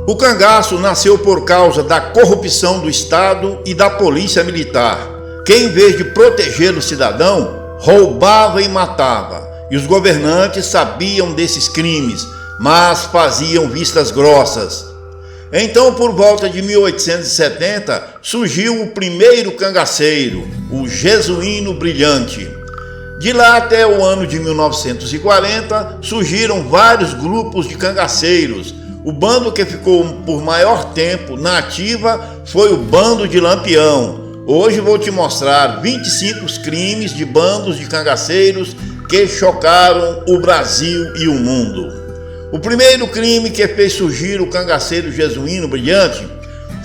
O cangaço nasceu por causa da corrupção do Estado e da polícia militar, que em vez de proteger o cidadão, roubava e matava. E os governantes sabiam desses crimes, mas faziam vistas grossas. Então, por volta de 1870, surgiu o primeiro cangaceiro, o Jesuíno Brilhante. De lá até o ano de 1940, surgiram vários grupos de cangaceiros. O bando que ficou por maior tempo na ativa foi o Bando de Lampião. Hoje vou te mostrar 25 crimes de bandos de cangaceiros que chocaram o Brasil e o mundo. O primeiro crime que fez surgir o cangaceiro Jesuíno Brilhante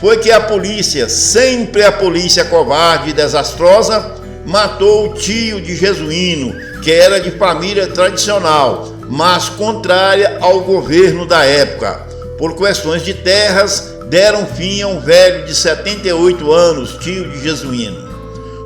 foi que a polícia, sempre a polícia covarde e desastrosa, matou o tio de Jesuíno, que era de família tradicional, mas contrária ao governo da época. Por questões de terras, deram fim a um velho de 78 anos, tio de Jesuíno.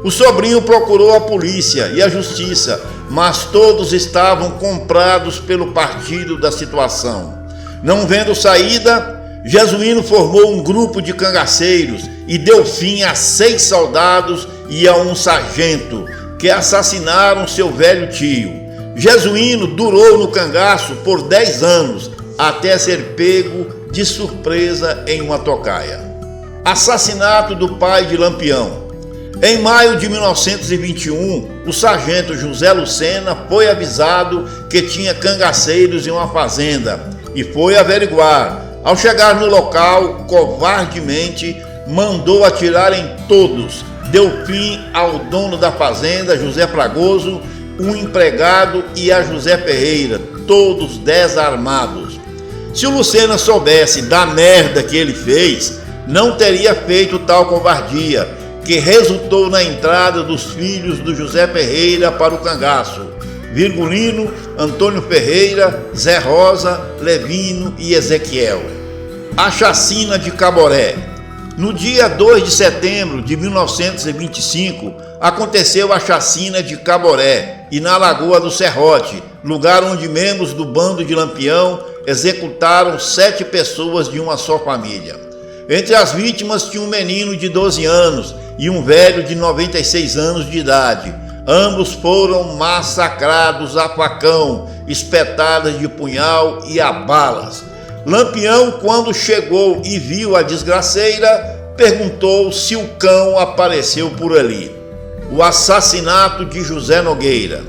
O sobrinho procurou a polícia e a justiça, mas todos estavam comprados pelo partido da situação. Não vendo saída, Jesuíno formou um grupo de cangaceiros e deu fim a 6 soldados e a um sargento, que assassinaram seu velho tio. Jesuíno durou no cangaço por 10 anos, até ser pego de surpresa em uma tocaia. Assassinato do pai de Lampião. Em maio de 1921, o sargento José Lucena foi avisado que tinha cangaceiros em uma fazenda e foi averiguar. Ao chegar no local, covardemente, mandou atirar em todos. Deu fim ao dono da fazenda, José Fragoso, um empregado e a José Ferreira, todos desarmados. Se o Lucena soubesse da merda que ele fez, não teria feito tal covardia, que resultou na entrada dos filhos do José Ferreira para o cangaço: Virgulino, Antônio Ferreira, Zé Rosa, Levino e Ezequiel. A chacina de Caboré. No dia 2 de setembro de 1925, aconteceu a chacina de Caboré e na Lagoa do Serrote, lugar onde membros do Bando de Lampião executaram 7 pessoas de uma só família. Entre as vítimas tinha um menino de 12 anos e um velho de 96 anos de idade. Ambos foram massacrados a facão, espetadas de punhal e a balas. Lampião, quando chegou e viu a desgraceira, perguntou se o cão apareceu por ali. O assassinato de José Nogueira.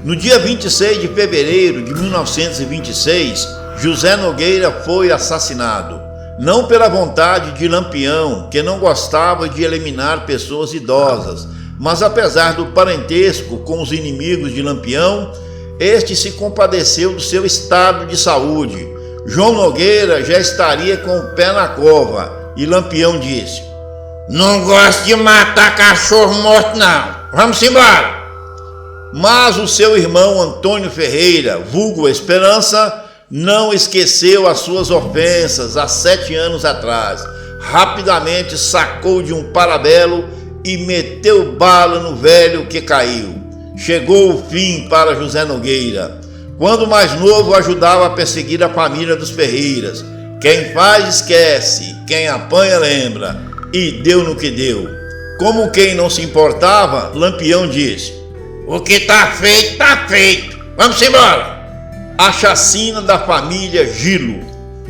No dia 26 de fevereiro de 1926, José Nogueira foi assassinado. Não pela vontade de Lampião, que não gostava de eliminar pessoas idosas, mas apesar do parentesco com os inimigos de Lampião, este se compadeceu do seu estado de saúde. João Nogueira já estaria com o pé na cova e Lampião disse: "Não gosto de matar cachorro morto não, vamos embora." Mas o seu irmão Antônio Ferreira, vulgo Esperança, não esqueceu as suas ofensas há 7 anos atrás. Rapidamente sacou de um parabelo e meteu bala no velho que caiu. Chegou o fim para José Nogueira. Quando mais novo, ajudava a perseguir a família dos Ferreiras. Quem faz esquece, quem apanha lembra, e deu no que deu. Como quem não se importava, Lampião disse: "O que tá feito, vamos embora." A chacina da família Gilo.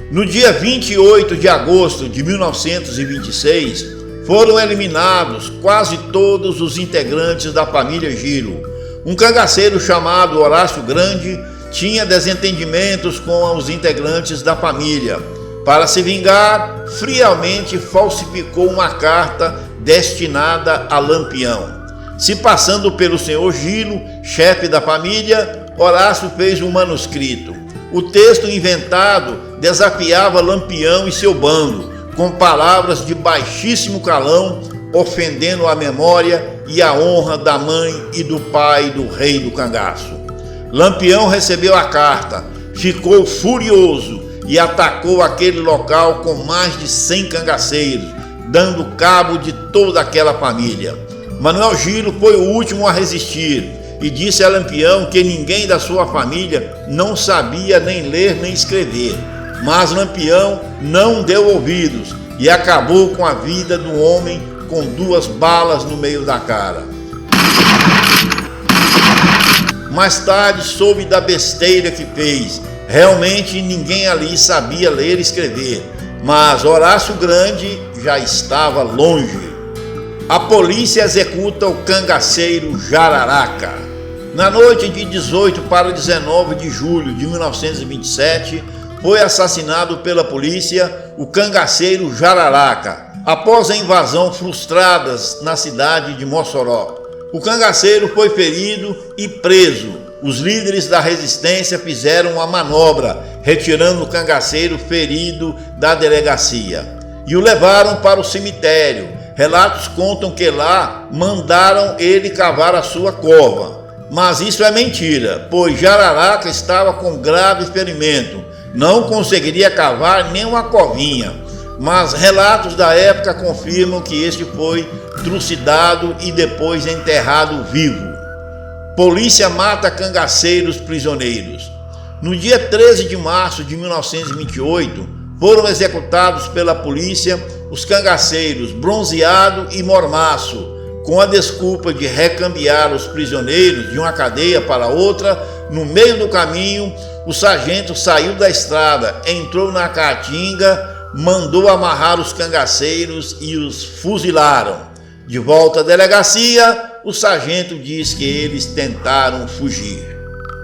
No dia 28 de agosto de 1926, foram eliminados quase todos os integrantes da família Gilo. Um cangaceiro chamado Horácio Grande tinha desentendimentos com os integrantes da família. Para se vingar, friamente falsificou uma carta destinada a Lampião. Se passando pelo senhor Gilo, chefe da família, Horácio fez um manuscrito. O texto inventado desafiava Lampião e seu bando, com palavras de baixíssimo calão, ofendendo a memória e a honra da mãe e do pai do rei do cangaço. Lampião recebeu a carta, ficou furioso e atacou aquele local com mais de 100 cangaceiros, dando cabo de toda aquela família. Manuel Gilo foi o último a resistir e disse a Lampião que ninguém da sua família não sabia nem ler nem escrever. mas Lampião não deu ouvidos e acabou com a vida do homem com 2 balas no meio da cara. Mais tarde soube da besteira que fez. Realmente ninguém ali sabia ler e escrever, mas Horácio Grande já estava longe. A polícia executa o cangaceiro Jararaca. Na noite de 18 para 19 de julho de 1927, foi assassinado pela polícia o cangaceiro Jararaca, após a invasão frustrada na cidade de Mossoró. O cangaceiro foi ferido e preso. Os líderes da resistência fizeram uma manobra, retirando o cangaceiro ferido da delegacia e o levaram para o cemitério. Relatos contam que lá mandaram ele cavar a sua cova. Mas isso é mentira, pois Jararaca estava com grave ferimento, não conseguiria cavar nem uma covinha. Mas relatos da época confirmam que este foi trucidado e depois enterrado vivo. Polícia mata cangaceiros prisioneiros. No dia 13 de março de 1928, foram executados pela polícia os cangaceiros Bronzeado e Mormaço, com a desculpa de recambiar os prisioneiros de uma cadeia para outra. No meio do caminho, o sargento saiu da estrada, entrou na caatinga, mandou amarrar os cangaceiros e os fuzilaram. De volta à delegacia, o sargento diz que eles tentaram fugir.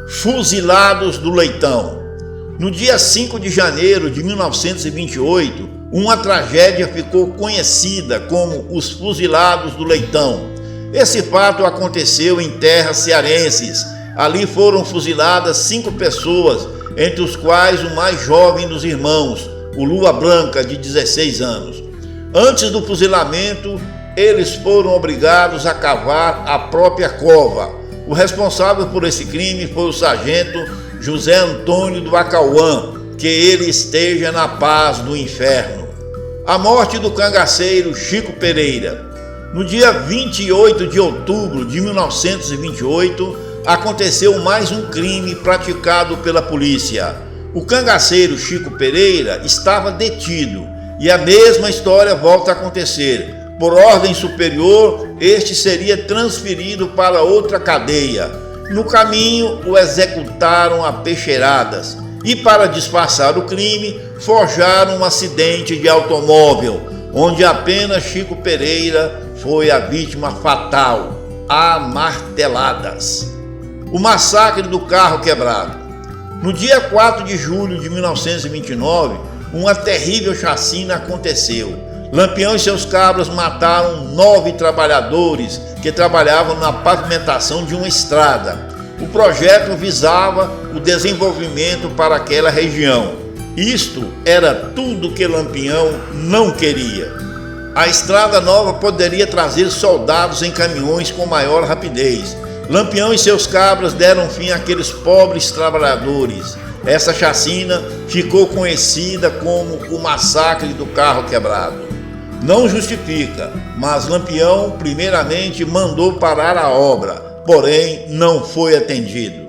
Fuzilados do Leitão. No dia 5 de janeiro de 1928, uma tragédia ficou conhecida como os Fuzilados do Leitão. Esse fato aconteceu em terras cearenses. Ali foram fuziladas 5 pessoas, entre os quais o mais jovem dos irmãos, o Lua Branca, de 16 anos. Antes do fuzilamento, eles foram obrigados a cavar a própria cova. O responsável por esse crime foi o sargento José Antônio do Acauã, que ele esteja na paz do inferno. A morte do cangaceiro Chico Pereira. No dia 28 de outubro de 1928, aconteceu mais um crime praticado pela polícia. O cangaceiro Chico Pereira estava detido e a mesma história volta a acontecer. Por ordem superior, este seria transferido para outra cadeia. No caminho, o executaram a peixeiradas e, para disfarçar o crime, forjaram um acidente de automóvel, onde apenas Chico Pereira foi a vítima fatal, a marteladas. O massacre do carro quebrado. No dia 4 de julho de 1929, uma terrível chacina aconteceu. Lampião e seus cabras mataram 9 trabalhadores que trabalhavam na pavimentação de uma estrada. O projeto visava o desenvolvimento para aquela região. Isto era tudo que Lampião não queria. A estrada nova poderia trazer soldados em caminhões com maior rapidez. Lampião e seus cabras deram fim àqueles pobres trabalhadores. Essa chacina ficou conhecida como o massacre do carro quebrado. Não justifica, mas Lampião primeiramente mandou parar a obra, porém não foi atendido.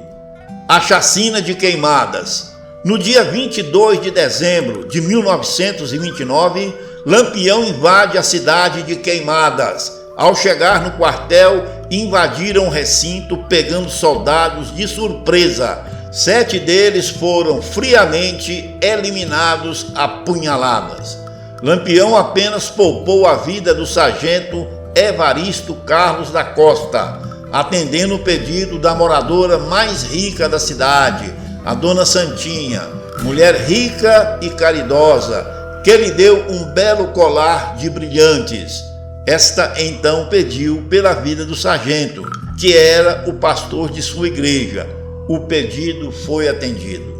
A chacina de Queimadas. No dia 22 de dezembro de 1929, Lampião invade a cidade de Queimadas. Ao chegar no quartel, invadiram o recinto pegando soldados de surpresa. 7 deles foram friamente eliminados a punhaladas. Lampião apenas poupou a vida do sargento Evaristo Carlos da Costa, atendendo o pedido da moradora mais rica da cidade, a dona Santinha, mulher rica e caridosa, que lhe deu um belo colar de brilhantes. Esta então pediu pela vida do sargento, que era o pastor de sua igreja. O pedido foi atendido.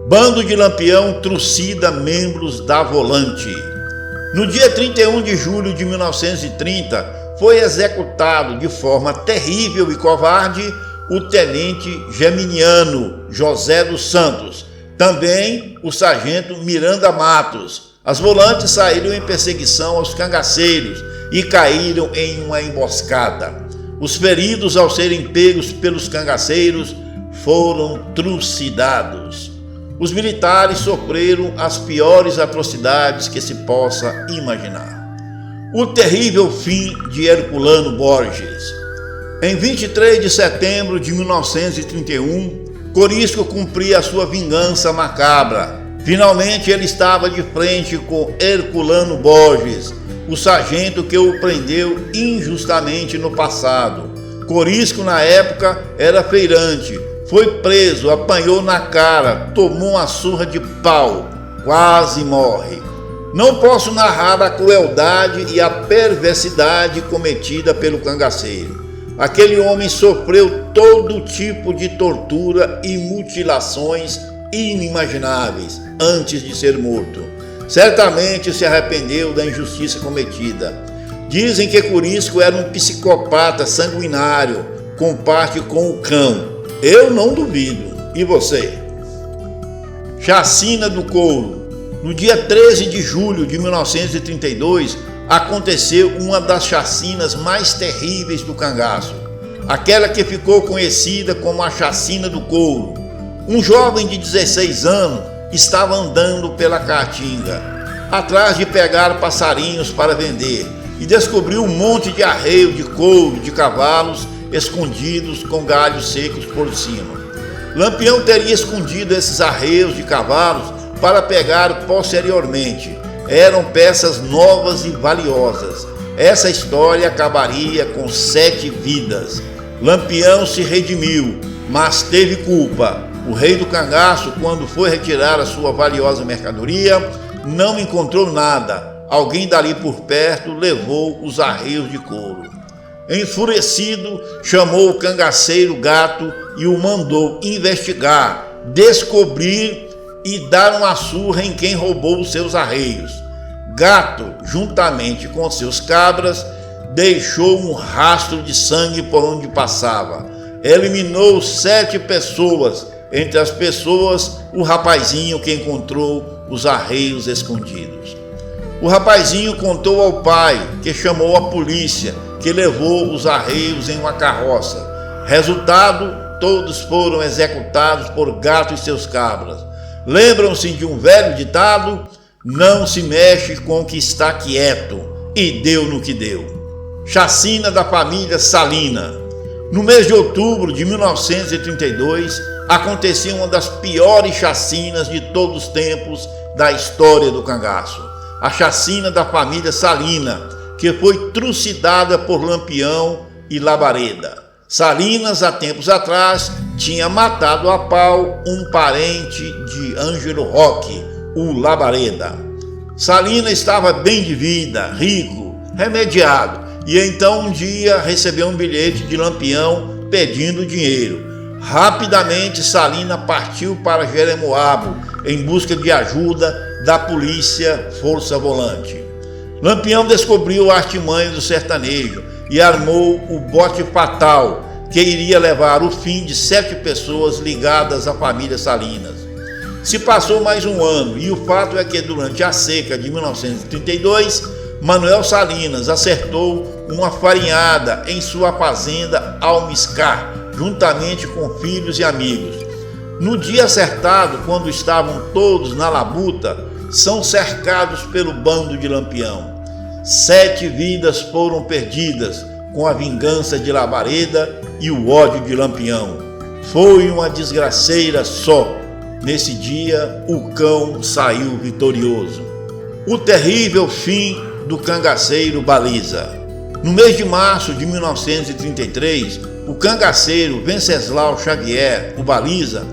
Bando de Lampião trucida membros da Volante. No dia 31 de julho de 1930, foi executado de forma terrível e covarde o tenente geminiano José dos Santos, também o sargento Miranda Matos. As Volantes saíram em perseguição aos cangaceiros e caíram em uma emboscada. Os feridos, ao serem pegos pelos cangaceiros, foram trucidados. os militares sofreram as piores atrocidades que se possa imaginar. O terrível fim de Herculano Borges. Em 23 de setembro de 1931, Corisco cumpria a sua vingança macabra. Finalmente ele estava de frente com Herculano Borges, o sargento que o prendeu injustamente no passado. Corisco, na época, era feirante. Foi preso, apanhou na cara, tomou uma surra de pau, quase morre. Não posso narrar a crueldade e a perversidade cometida pelo cangaceiro. Aquele homem sofreu todo tipo de tortura e mutilações inimagináveis antes de ser morto. Certamente se arrependeu da injustiça cometida. Dizem que Corisco era um psicopata sanguinário, com parte com o cão. Eu não duvido. E você? Chacina do Couro. No dia 13 de julho de 1932, aconteceu uma das chacinas mais terríveis do cangaço. Aquela que ficou conhecida como a Chacina do Couro. Um jovem de 16 anos estava andando pela Caatinga, atrás de pegar passarinhos para vender, e descobriu um monte de arreio de couro de cavalos escondidos com galhos secos por cima. Lampião teria escondido esses arreios de cavalos para pegar posteriormente. Eram peças novas e valiosas. Essa história acabaria com 7 vidas. Lampião se redimiu, mas teve culpa. O rei do cangaço, quando foi retirar a sua valiosa mercadoria, não encontrou nada. Alguém dali por perto levou os arreios de couro. Enfurecido, chamou o cangaceiro Gato e o mandou investigar, descobrir e dar uma surra em quem roubou os seus arreios. Gato, juntamente com seus cabras, deixou um rastro de sangue por onde passava. Eliminou 7 pessoas, entre as pessoas o rapazinho que encontrou os arreios escondidos. O rapazinho contou ao pai, que chamou a polícia, que levou os arreios em uma carroça. Resultado, todos foram executados por Gato e seus cabras. Lembram-se de um velho ditado? Não se mexe com o que está quieto. E deu no que deu. Chacina da família Salina. No mês de outubro de 1932, acontecia uma das piores chacinas de todos os tempos da história do cangaço. A chacina da família Salina, que foi trucidada por Lampião e Labareda. Salinas, há tempos atrás, tinha matado a pau um parente de Ângelo Roque, o Labareda. Salina estava bem de vida, rico, remediado, e então um dia recebeu um bilhete de Lampião pedindo dinheiro. Rapidamente Salina partiu para Jeremoabo em busca de ajuda da polícia Força Volante. Lampião descobriu a artimanha do sertanejo e armou o bote fatal que iria levar o fim de 7 pessoas ligadas à família Salinas. Se passou mais um ano e o fato é que durante a seca de 1932, Manuel Salinas acertou uma farinhada em sua fazenda Almiscar, juntamente com filhos e amigos. No dia acertado, quando estavam todos na labuta, são cercados pelo bando de Lampião. 7 vidas foram perdidas com a vingança de Labareda e o ódio de Lampião. Foi uma desgraceira só. Nesse dia, o cão saiu vitorioso. O terrível fim do cangaceiro Baliza. No mês de março de 1933, o cangaceiro Venceslau Xavier, o Baliza,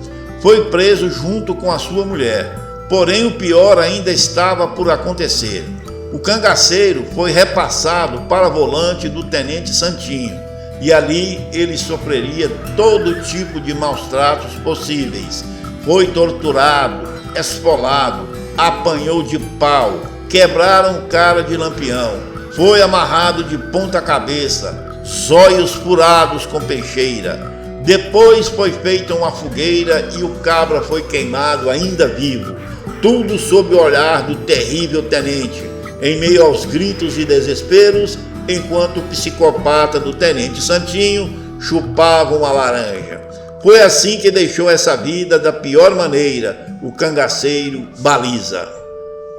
foi preso junto com a sua mulher. Porém, o pior ainda estava por acontecer. O cangaceiro foi repassado para volante do tenente Santinho, e ali ele sofreria todo tipo de maus-tratos possíveis. Foi torturado, esfolado, apanhou de pau, quebraram cara de Lampião, foi amarrado de ponta cabeça, zóios furados com peixeira. Depois foi feita uma fogueira e o cabra foi queimado ainda vivo. Tudo sob o olhar do terrível tenente, em meio aos gritos e desesperos, enquanto o psicopata do tenente Santinho chupava uma laranja. Foi assim que deixou essa vida da pior maneira o cangaceiro Baliza.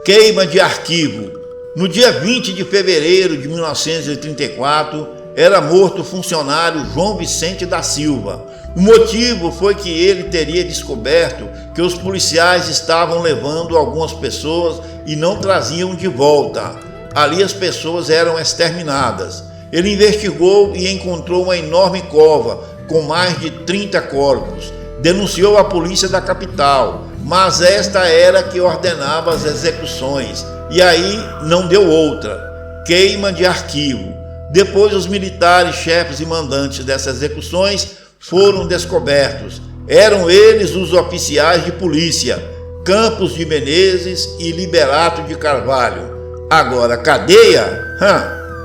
Queima de arquivo. No dia 20 de fevereiro de 1934, era morto o funcionário João Vicente da Silva. O motivo foi que ele teria descoberto que os policiais estavam levando algumas pessoas e não traziam de volta. Ali as pessoas eram exterminadas. Ele investigou e encontrou uma enorme cova com mais de 30 corpos. Denunciou a polícia da capital, mas esta era que ordenava as execuções. E aí não deu outra. Queima de arquivo. Depois os militares, chefes e mandantes dessas execuções foram descobertos. Eram eles os oficiais de polícia, Campos de Menezes e Liberato de Carvalho. Agora, cadeia?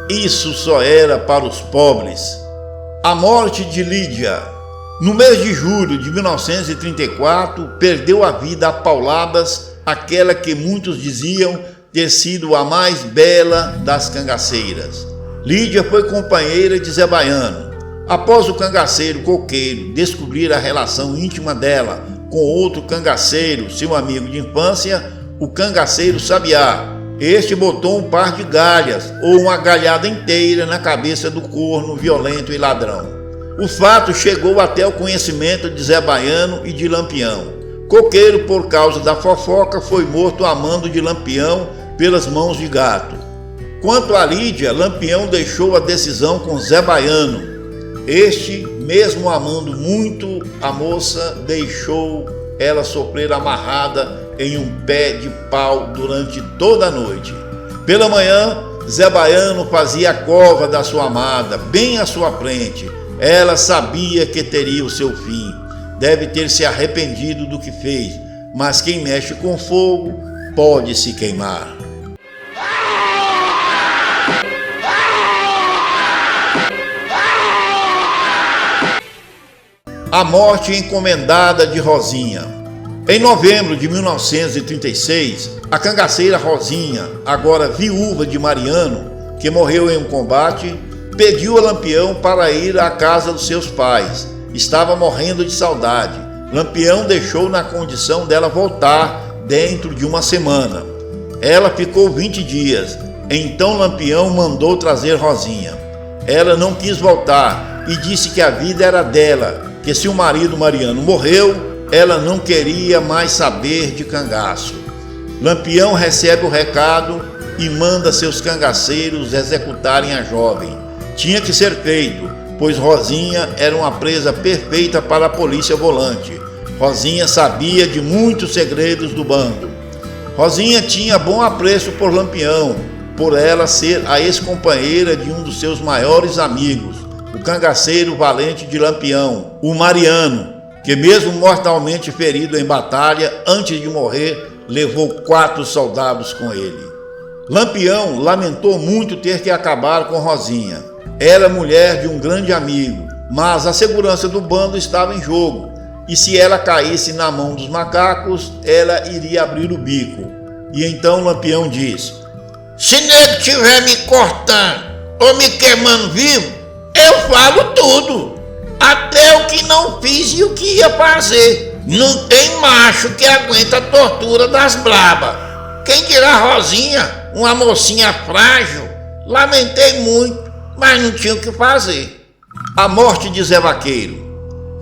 Isso só era para os pobres. A morte de Lídia. No mês de julho de 1934, perdeu a vida a pauladas aquela que muitos diziam ter sido a mais bela das cangaceiras. Lídia foi companheira de Zé Baiano. Após o cangaceiro Coqueiro descobrir a relação íntima dela com outro cangaceiro, seu amigo de infância, o cangaceiro Sabiá, este botou um par de galhas ou uma galhada inteira na cabeça do corno violento e ladrão. O fato chegou até o conhecimento de Zé Baiano e de Lampião. Coqueiro, por causa da fofoca, foi morto a mando de Lampião pelas mãos de gato. Quanto a Lídia, Lampião deixou a decisão com Zé Baiano. Este, mesmo amando muito a moça, deixou ela sofrer amarrada em um pé de pau durante toda a noite. Pela manhã, Zé Baiano fazia a cova da sua amada, bem à sua frente. Ela sabia que teria o seu fim. Deve ter se arrependido do que fez, mas quem mexe com fogo pode se queimar. A morte encomendada de Rosinha. Em novembro de 1936, a cangaceira Rosinha, agora viúva de Mariano, que morreu em um combate, pediu a Lampião para ir à casa dos seus pais. Estava morrendo de saudade. Lampião deixou na condição dela voltar dentro de uma semana. Ela ficou 20 dias. Então Lampião mandou trazer Rosinha. Ela não quis voltar e disse que a vida era dela, que se o marido Mariano morreu, ela não queria mais saber de cangaço. Lampião recebe o recado e manda seus cangaceiros executarem a jovem. Tinha que ser feito, pois Rosinha era uma presa perfeita para a polícia volante. Rosinha sabia de muitos segredos do bando. Rosinha tinha bom apreço por Lampião, por ela ser a ex-companheira de um dos seus maiores amigos, o cangaceiro valente de Lampião, o Mariano, que mesmo mortalmente ferido em batalha, antes de morrer, levou 4 soldados com ele. Lampião lamentou muito ter que acabar com Rosinha. Era mulher de um grande amigo, mas a segurança do bando estava em jogo, e se ela caísse na mão dos macacos, ela iria abrir o bico. E então Lampião disse: "Se nego estiver me cortando ou me queimando vivo, eu falo tudo, até o que não fiz e o que ia fazer. Não tem macho que aguenta a tortura das brabas. Quem dirá Rosinha, uma mocinha frágil? Lamentei muito, mas não tinha o que fazer." A morte de Zé Vaqueiro.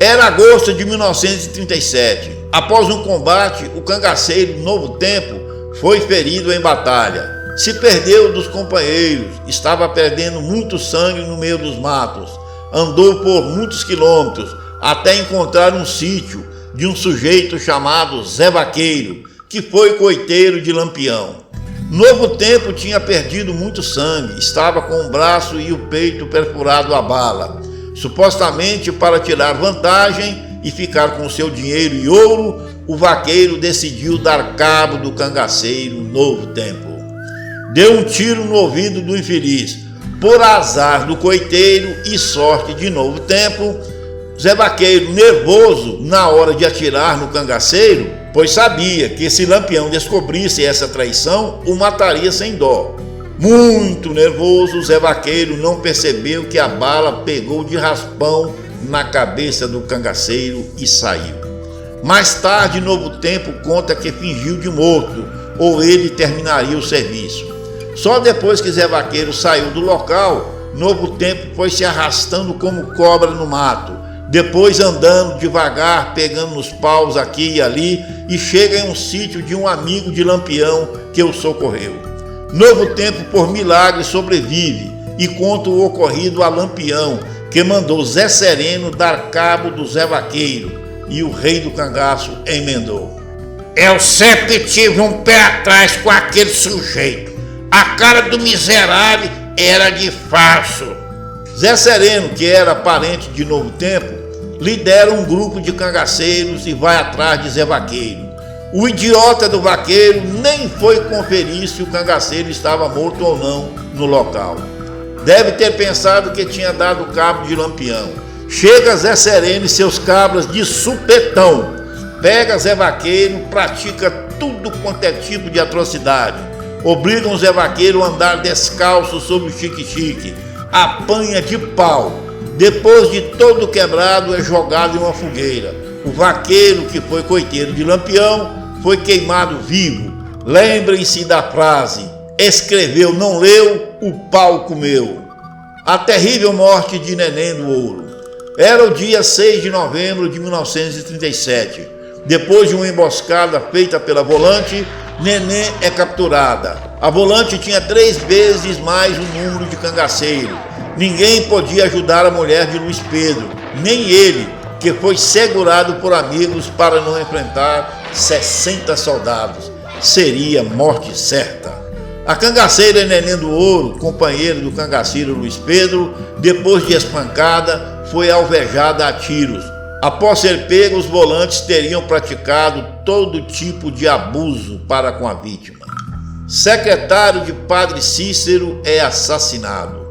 Era agosto de 1937. Após um combate, o cangaceiro Novo Tempo foi ferido em batalha. Se perdeu dos companheiros, estava perdendo muito sangue no meio dos matos. Andou por muitos quilômetros até encontrar um sítio de um sujeito chamado Zé Vaqueiro, que foi coiteiro de Lampião. Novo Tempo tinha perdido muito sangue, estava com o braço e o peito perfurado a bala. Supostamente para tirar vantagem e ficar com seu dinheiro e ouro, o vaqueiro decidiu dar cabo do cangaceiro Novo Tempo. Deu um tiro no ouvido do infeliz. Por azar do coiteiro e sorte de Novo Tempo, Zé Vaqueiro, nervoso na hora de atirar no cangaceiro, pois sabia que se Lampião descobrisse essa traição, o mataria sem dó. Muito nervoso, Zé Vaqueiro não percebeu que a bala pegou de raspão na cabeça do cangaceiro e saiu. Mais tarde, Novo Tempo conta que fingiu de morto, ou ele terminaria o serviço. Só depois que Zé Vaqueiro saiu do local, Novo Tempo foi se arrastando como cobra no mato, depois andando devagar, pegando nos paus aqui e ali, e chega em um sítio de um amigo de Lampião que o socorreu. Novo Tempo, por milagre, sobrevive e conta o ocorrido a Lampião, que mandou Zé Sereno dar cabo do Zé Vaqueiro, e o rei do cangaço emendou: eu sempre tive um pé atrás com aquele sujeito. A cara do miserável era de falso. Zé Sereno, que era parente de Novo Tempo, lidera um grupo de cangaceiros e vai atrás de Zé Vaqueiro. O idiota do vaqueiro nem foi conferir se o cangaceiro estava morto ou não no local. Deve ter pensado que tinha dado cabo de Lampião. Chega Zé Sereno e seus cabras de supetão. Pega Zé Vaqueiro, pratica tudo quanto é tipo de atrocidade. Obrigam Zé Vaqueiro a andar descalço sobre o chique-chique. Apanha de pau. Depois de todo quebrado, é jogado em uma fogueira. O vaqueiro, que foi coiteiro de Lampião, foi queimado vivo. Lembrem-se da frase: escreveu, não leu, o pau comeu. A terrível morte de Neném do Ouro. Era o dia 6 de novembro de 1937. Depois de uma emboscada feita pela Volante, Neném é capturada. A Volante tinha 3 vezes mais o número de cangaceiros. Ninguém podia ajudar a mulher de Luiz Pedro, nem ele, que foi segurado por amigos para não enfrentar 60 soldados. Seria morte certa. A cangaceira Neném do Ouro, companheira do cangaceiro Luiz Pedro, depois de espancada, foi alvejada a tiros. Após ser pega, os volantes teriam praticado todo tipo de abuso para com a vítima. Secretário de Padre Cícero é assassinado.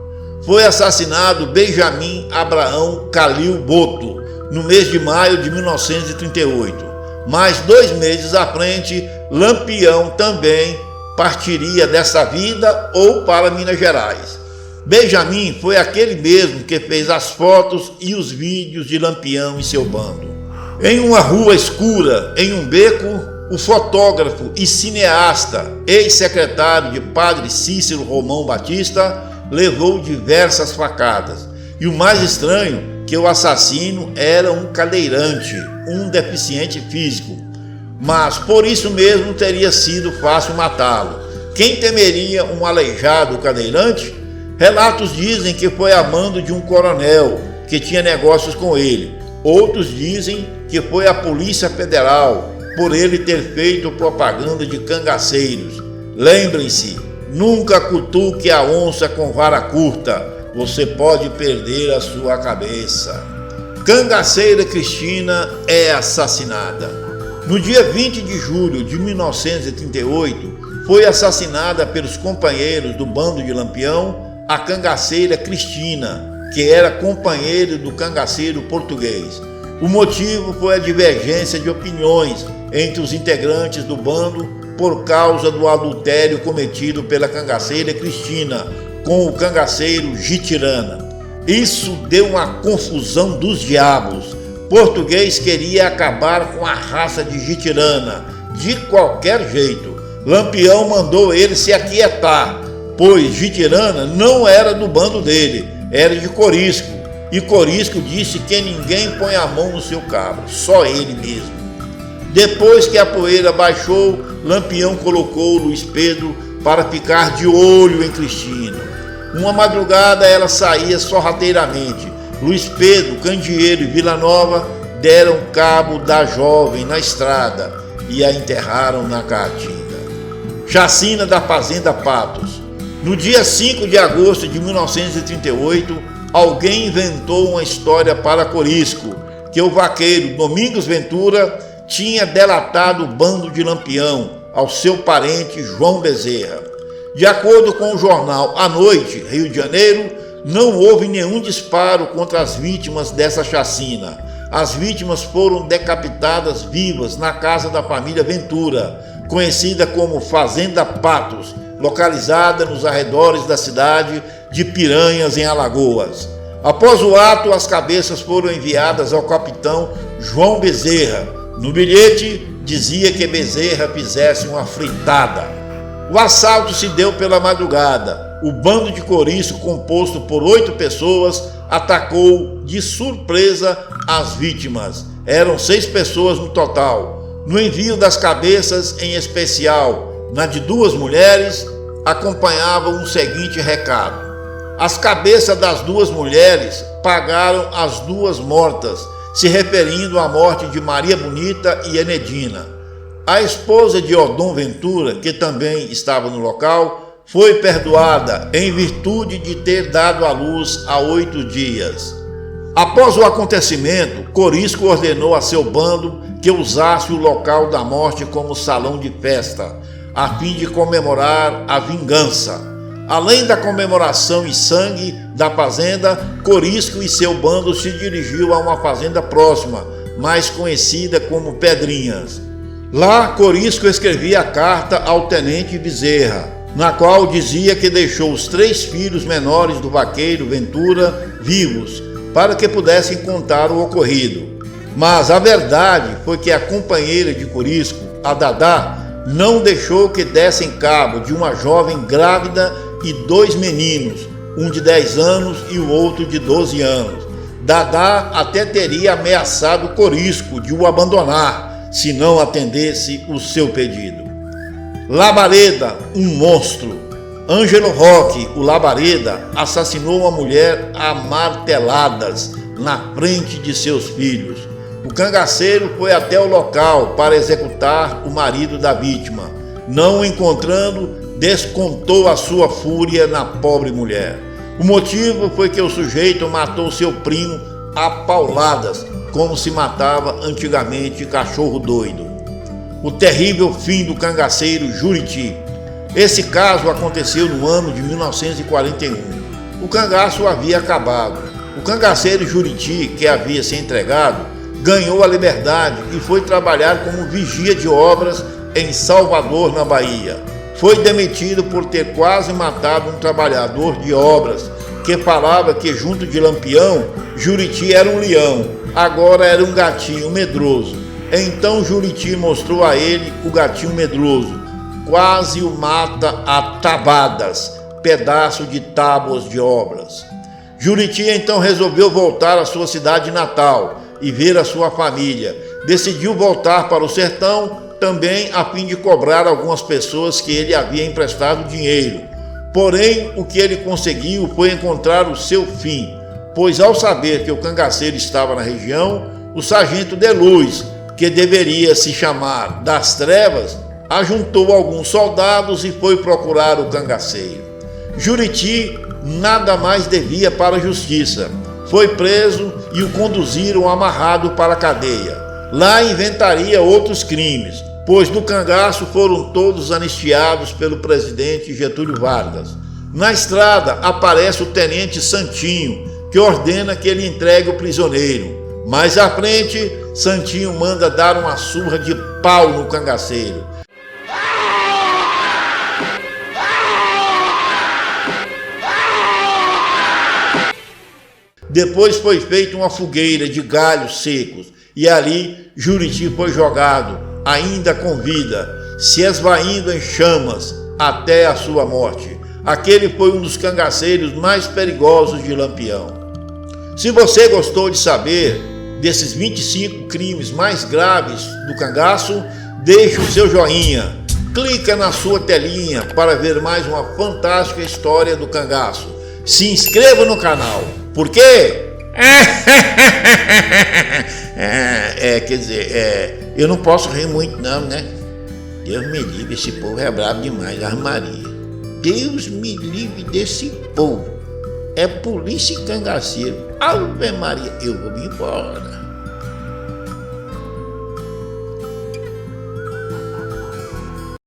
Foi assassinado Benjamin Abraão Calil Boto, no mês de maio de 1938. Mais 2 meses à frente, Lampião também partiria dessa vida ou para Minas Gerais. Benjamin foi aquele mesmo que fez as fotos e os vídeos de Lampião e seu bando. Em uma rua escura, em um beco, o fotógrafo e cineasta, ex-secretário de Padre Cícero Romão Batista, levou diversas facadas. E o mais estranho, que o assassino era um cadeirante, um deficiente físico. Mas por isso mesmo teria sido fácil matá-lo. Quem temeria um aleijado cadeirante? Relatos dizem que foi a mando de um coronel que tinha negócios com ele. Outros dizem que foi a Polícia Federal, por ele ter feito propaganda de cangaceiros. Lembrem-se, nunca cutuque a onça com vara curta, você pode perder a sua cabeça. Cangaceira Cristina é assassinada. No dia 20 de julho de 1938, foi assassinada pelos companheiros do bando de Lampião a cangaceira Cristina, que era companheira do cangaceiro português. O motivo foi a divergência de opiniões entre os integrantes do bando por causa do adultério cometido pela cangaceira Cristina com o cangaceiro Gitirana. Isso deu uma confusão dos diabos. Português queria acabar com a raça de Gitirana de qualquer jeito. Lampião mandou ele se aquietar, pois Gitirana não era do bando dele, era de Corisco. E Corisco disse que ninguém põe a mão no seu cabra, só ele mesmo. Depois que a poeira baixou, Lampião colocou Luiz Pedro para ficar de olho em Cristina. Uma madrugada ela saía sorrateiramente. Luiz Pedro, Candeeiro e Vila Nova deram cabo da jovem na estrada e a enterraram na caatinga. Chacina da Fazenda Patos. No dia 5 de agosto de 1938, alguém inventou uma história para Corisco, que o vaqueiro Domingos Ventura tinha delatado o bando de Lampião ao seu parente João Bezerra. De acordo com o jornal A Noite, Rio de Janeiro, não houve nenhum disparo contra as vítimas dessa chacina. As vítimas foram decapitadas vivas na casa da família Ventura, conhecida como Fazenda Patos, localizada nos arredores da cidade de Piranhas, em Alagoas. Após o ato, as cabeças foram enviadas ao capitão João Bezerra. No bilhete dizia que Bezerra fizesse uma fritada. O assalto se deu pela madrugada. O bando de Corisco, composto por 8 pessoas, atacou de surpresa as vítimas. Eram 6 pessoas no total. No envio das cabeças, em especial na de 2 mulheres, acompanhava um seguinte recado: as cabeças das 2 mulheres pagaram as 2 mortas, se referindo à morte de Maria Bonita e Enedina. A esposa de Odom Ventura, que também estava no local, foi perdoada em virtude de ter dado à luz há 8 dias. Após o acontecimento, Corisco ordenou a seu bando que usasse o local da morte como salão de festa, a fim de comemorar a vingança. Além da comemoração e sangue da fazenda, Corisco e seu bando se dirigiu a uma fazenda próxima, mais conhecida como Pedrinhas. Lá, Corisco escrevia a carta ao tenente Bezerra, na qual dizia que deixou os 3 filhos menores do vaqueiro Ventura vivos, para que pudessem contar o ocorrido. Mas a verdade foi que a companheira de Corisco, a Dadá, não deixou que dessem cabo de uma jovem grávida e 2 meninos, um de 10 anos e o outro de 12 anos. Dadá até teria ameaçado Corisco de o abandonar, se não atendesse o seu pedido. Labareda, um monstro. Ângelo Roque, o Labareda, assassinou uma mulher a marteladas na frente de seus filhos. O cangaceiro foi até o local para executar o marido da vítima. Não o encontrando, descontou a sua fúria na pobre mulher. O motivo foi que o sujeito matou seu primo a pauladas, como se matava antigamente cachorro doido. O terrível fim do cangaceiro Juriti. Esse caso aconteceu no ano de 1941. O cangaço havia acabado. O cangaceiro Juriti, que havia se entregado, ganhou a liberdade e foi trabalhar como vigia de obras em Salvador, na Bahia. Foi demitido por ter quase matado um trabalhador de obras, que falava que junto de Lampião, Juriti era um leão, agora era um gatinho medroso. Então Juriti mostrou a ele o gatinho medroso, quase o mata a tabadas, pedaço de tábuas de obras. Juriti então resolveu voltar à sua cidade natal e ver a sua família. Decidiu voltar para o sertão também a fim de cobrar algumas pessoas que ele havia emprestado dinheiro. Porém, o que ele conseguiu foi encontrar o seu fim, pois ao saber que o cangaceiro estava na região, o sargento de Luz, que deveria se chamar das Trevas, ajuntou alguns soldados e foi procurar o cangaceiro. Juriti nada mais devia para a justiça. Foi preso e o conduziram amarrado para a cadeia. Lá inventaria outros crimes, pois do cangaço foram todos anistiados pelo presidente Getúlio Vargas. Na estrada aparece o tenente Santinho, que ordena que ele entregue o prisioneiro. Mais à frente, Santinho manda dar uma surra de pau no cangaceiro. Depois foi feita uma fogueira de galhos secos e ali Juriti foi jogado, ainda com vida, se esvaindo em chamas até a sua morte. Aquele foi um dos cangaceiros mais perigosos de Lampião. Se você gostou de saber desses 25 crimes mais graves do cangaço, deixe o seu joinha, clica na sua telinha para ver mais uma fantástica história do cangaço. Se inscreva no canal, porque eu não posso rir muito não, né? Deus me livre, esse povo é brabo demais, Ave Maria. Deus me livre desse povo. É polícia e cangaceiro. Ave Maria, eu vou me embora.